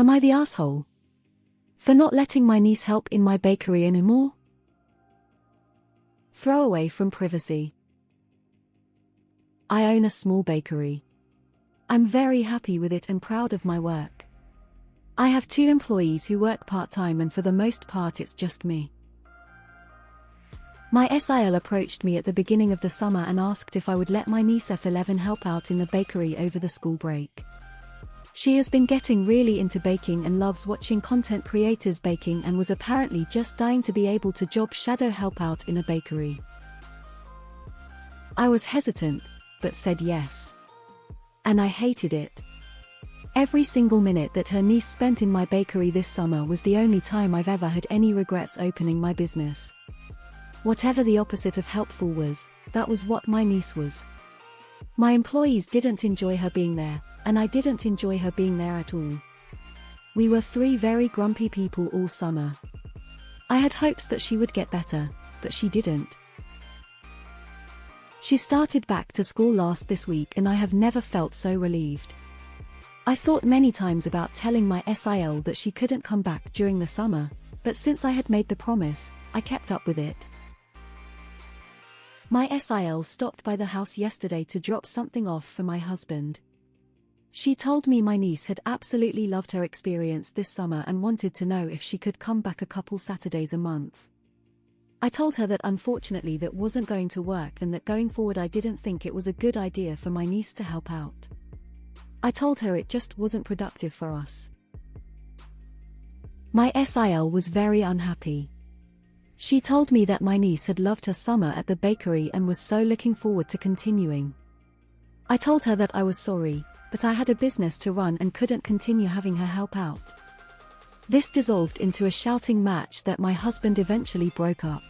Am I the asshole for not letting my niece help in my bakery anymore? Throwaway from privacy. I own a small bakery. I'm very happy with it and proud of my work. I have 2 employees who work part-time, and for the most part it's just me. My SIL approached me at the beginning of the summer and asked if I would let my niece F11 help out in the bakery over the school break. She has been getting really into baking and loves watching content creators baking, and was apparently just dying to be able to job shadow help out in a bakery. I was hesitant, but said yes. And I hated it. Every single minute that her niece spent in my bakery this summer was the only time I've ever had any regrets opening my business. Whatever the opposite of helpful was, that was what my niece was. My employees didn't enjoy her being there, and I didn't enjoy her being there at all. We were 3 very grumpy people all summer. I had hopes that she would get better, but she didn't. She started back to school this week, and I have never felt so relieved. I thought many times about telling my SIL that she couldn't come back during the summer, but since I had made the promise, I kept up with it. My SIL stopped by the house yesterday to drop something off for my husband. She told me my niece had absolutely loved her experience this summer and wanted to know if she could come back a couple Saturdays a month. I told her that unfortunately that wasn't going to work, and that going forward I didn't think it was a good idea for my niece to help out. I told her it just wasn't productive for us. My SIL was very unhappy. She told me that my niece had loved her summer at the bakery and was so looking forward to continuing. I told her that I was sorry, but I had a business to run and couldn't continue having her help out. This dissolved into a shouting match that my husband eventually broke up.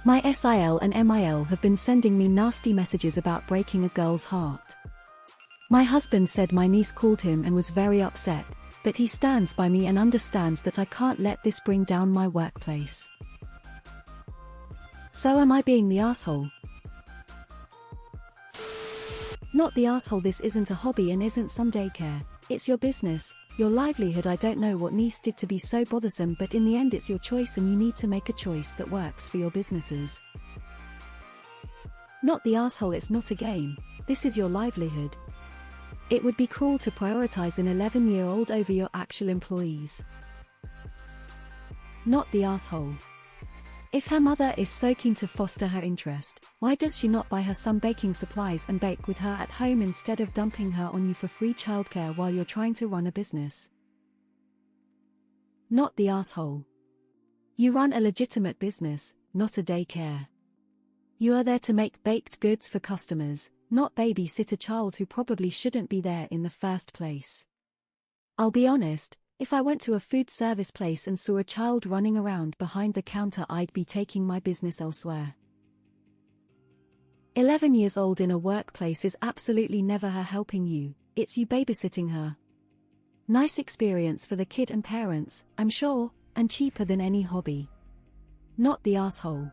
My SIL and MIL have been sending me nasty messages about breaking a girl's heart. My husband said my niece called him and was very upset, but he stands by me and understands that I can't let this bring down my workplace. So am I being the asshole? Not the asshole. This isn't a hobby and isn't some daycare. It's your business, your livelihood. I don't know what niece did to be so bothersome, but in the end it's your choice, and you need to make a choice that works for your businesses. Not the asshole. It's not a game. This is your livelihood. It would be cruel to prioritize an 11-year-old over your actual employees. Not the asshole. If her mother is so keen to foster her interest, why does she not buy her some baking supplies and bake with her at home instead of dumping her on you for free childcare while you're trying to run a business? Not the asshole. You run a legitimate business, not a daycare. You are there to make baked goods for customers, not babysit a child who probably shouldn't be there in the first place. I'll be honest. If I went to a food service place and saw a child running around behind the counter, I'd be taking my business elsewhere. 11 years old in a workplace is absolutely never her helping you, it's you babysitting her. Nice experience for the kid and parents, I'm sure, and cheaper than any hobby. Not the asshole.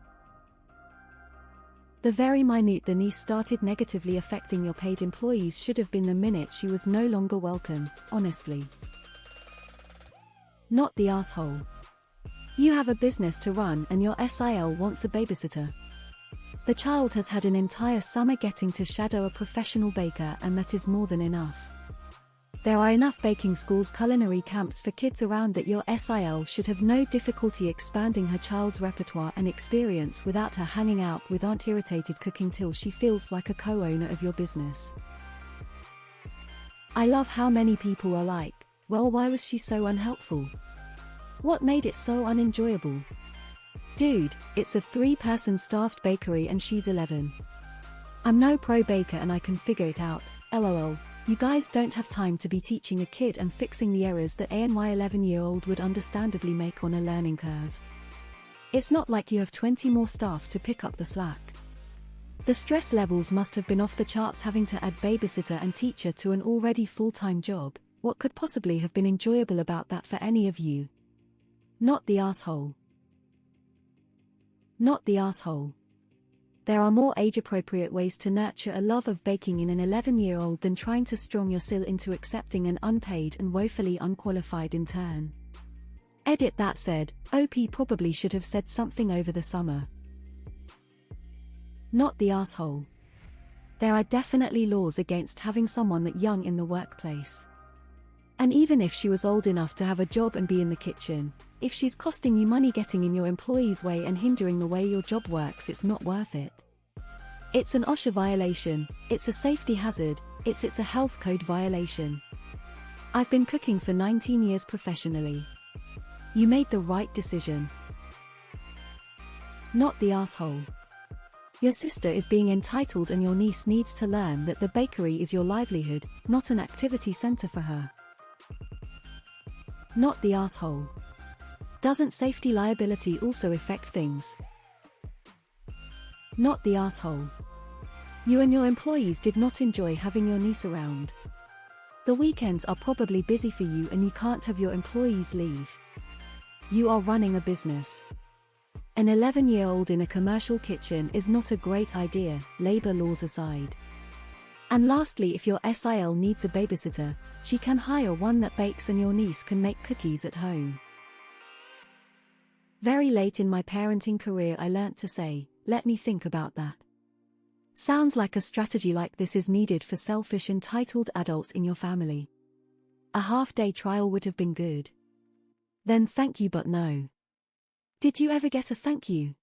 The very minute the niece started negatively affecting your paid employees should have been the minute she was no longer welcome, honestly. Not the asshole. You have a business to run and your SIL wants a babysitter. The child has had an entire summer getting to shadow a professional baker, and that is more than enough. There are enough baking schools, culinary camps for kids around that your SIL should have no difficulty expanding her child's repertoire and experience without her hanging out with Aunt Irritated cooking till she feels like a co-owner of your business. I love how many people are like, well, why was she so unhelpful? What made it so unenjoyable? Dude, it's a 3-person staffed bakery and she's 11. I'm no pro baker and I can figure it out, lol. You guys don't have time to be teaching a kid and fixing the errors that a my 11-year-old would understandably make on a learning curve. It's not like you have 20 more staff to pick up the slack. The stress levels must have been off the charts having to add babysitter and teacher to an already full-time job. What could possibly have been enjoyable about that for any of you? Not the asshole. Not the asshole. There are more age-appropriate ways to nurture a love of baking in an 11-year-old than trying to strong your sil into accepting an unpaid and woefully unqualified intern. Edit. That said, OP probably should have said something over the summer. Not the asshole. There are definitely laws against having someone that young in the workplace. And even if she was old enough to have a job and be in the kitchen, if she's costing you money getting in your employee's way and hindering the way your job works, it's not worth it. It's an OSHA violation, it's a safety hazard, it's a health code violation. I've been cooking for 19 years professionally. You made the right decision. Not the asshole. Your sister is being entitled and your niece needs to learn that the bakery is your livelihood, not an activity center for her. Not the asshole. Doesn't safety liability also affect things? Not the asshole. You and your employees did not enjoy having your niece around. The weekends are probably busy for you and you can't have your employees leave. You are running a business. An 11-year-old in a commercial kitchen is not a great idea, labor laws aside. And lastly, if your SIL needs a babysitter, she can hire one that bakes and your niece can make cookies at home. Very late in my parenting career I learnt to say, let me think about that. Sounds like a strategy like this is needed for selfish entitled adults in your family. A half-day trial would have been good. Then thank you but no. Did you ever get a thank you?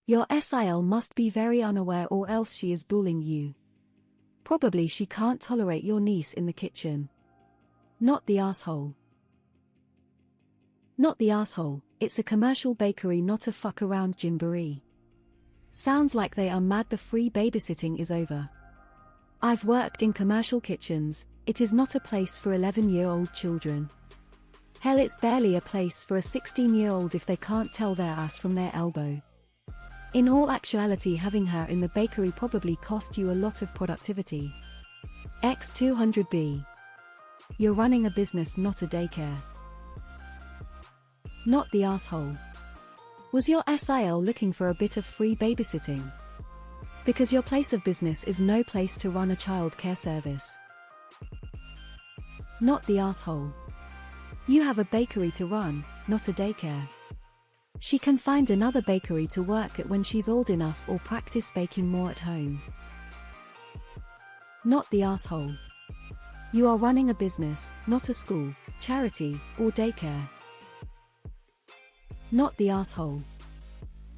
Your SIL must be very unaware or else she is bullying you. Probably she can't tolerate your niece in the kitchen. Not the asshole. Not the asshole, it's a commercial bakery, not a fuck around gymboree. Sounds like they are mad the free babysitting is over. I've worked in commercial kitchens, it is not a place for 11-year-old children. Hell, it's barely a place for a 16-year-old if they can't tell their ass from their elbow. In all actuality, having her in the bakery probably cost you a lot of productivity. X200B. You're running a business, not a daycare. Not the asshole. Was your SIL looking for a bit of free babysitting? Because your place of business is no place to run a child care service. Not the asshole. You have a bakery to run, not a daycare. She can find another bakery to work at when she's old enough or practice baking more at home. Not the asshole. You are running a business, not a school, charity, or daycare. Not the asshole.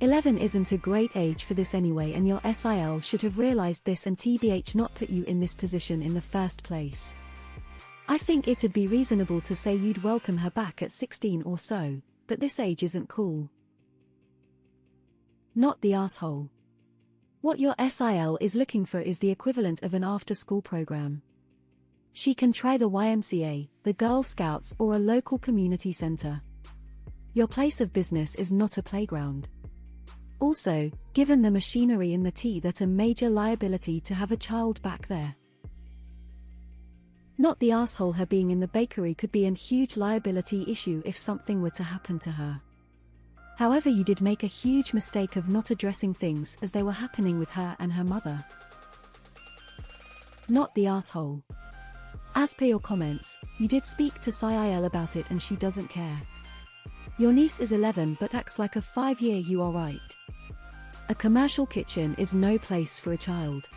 11 isn't a great age for this anyway, and your SIL should have realized this and TBH not put you in this position in the first place. I think it'd be reasonable to say you'd welcome her back at 16 or so, but this age isn't cool. Not the asshole. What your SIL is looking for is the equivalent of an after-school program. She can try the YMCA, the Girl Scouts, or a local community center. Your place of business is not a playground. Also, given the machinery in the tea, that's a major liability to have a child back there. Not the asshole. Her being in the bakery could be a huge liability issue if something were to happen to her. However, you did make a huge mistake of not addressing things as they were happening with her and her mother. Not the asshole. As per your comments, you did speak to SIL about it and she doesn't care. Your niece is 11 but acts like a 5-year. You are right. A commercial kitchen is no place for a child.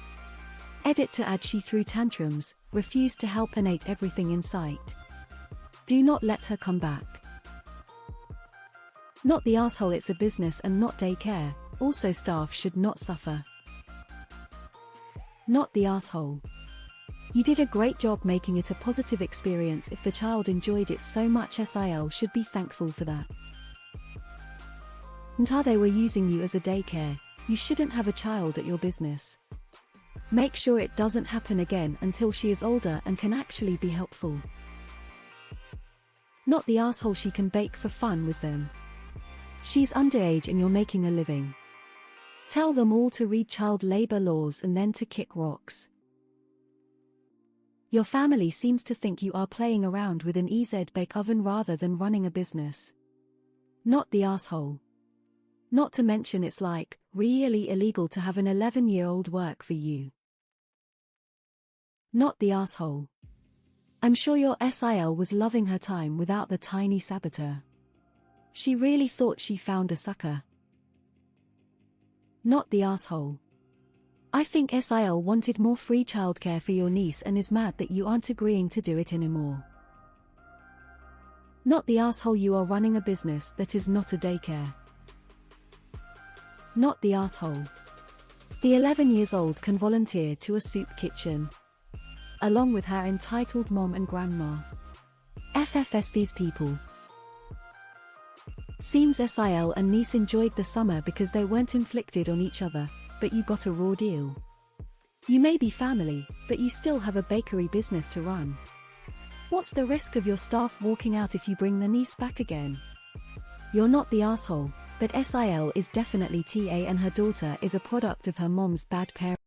Edit to add, she threw tantrums, refused to help and ate everything in sight. Do not let her come back. Not the asshole. It's a business and not daycare, also staff should not suffer. Not the asshole. You did a great job making it a positive experience. If the child enjoyed it so much, SIL should be thankful for that. Until they were using you as a daycare, you shouldn't have a child at your business. Make sure it doesn't happen again until she is older and can actually be helpful. Not the asshole. She can bake for fun with them. She's underage and you're making a living. Tell them all to read child labor laws and then to kick rocks. Your family seems to think you are playing around with an EZ bake oven rather than running a business. Not the asshole. Not to mention it's like, really illegal to have an 11-year-old work for you. Not the asshole. I'm sure your SIL was loving her time without the tiny saboteur. She really thought she found a sucker. Not the asshole. I think SIL wanted more free childcare for your niece and is mad that you aren't agreeing to do it anymore. Not the asshole, you are running a business that is not a daycare. Not the asshole. The 11 years old can volunteer to a soup kitchen, along with her entitled mom and grandma. FFS these people. Seems SIL and niece enjoyed the summer because they weren't inflicted on each other, but you got a raw deal. You may be family, but you still have a bakery business to run. What's the risk of your staff walking out if you bring the niece back again? You're not the asshole, but SIL is definitely TA and her daughter is a product of her mom's bad parenting.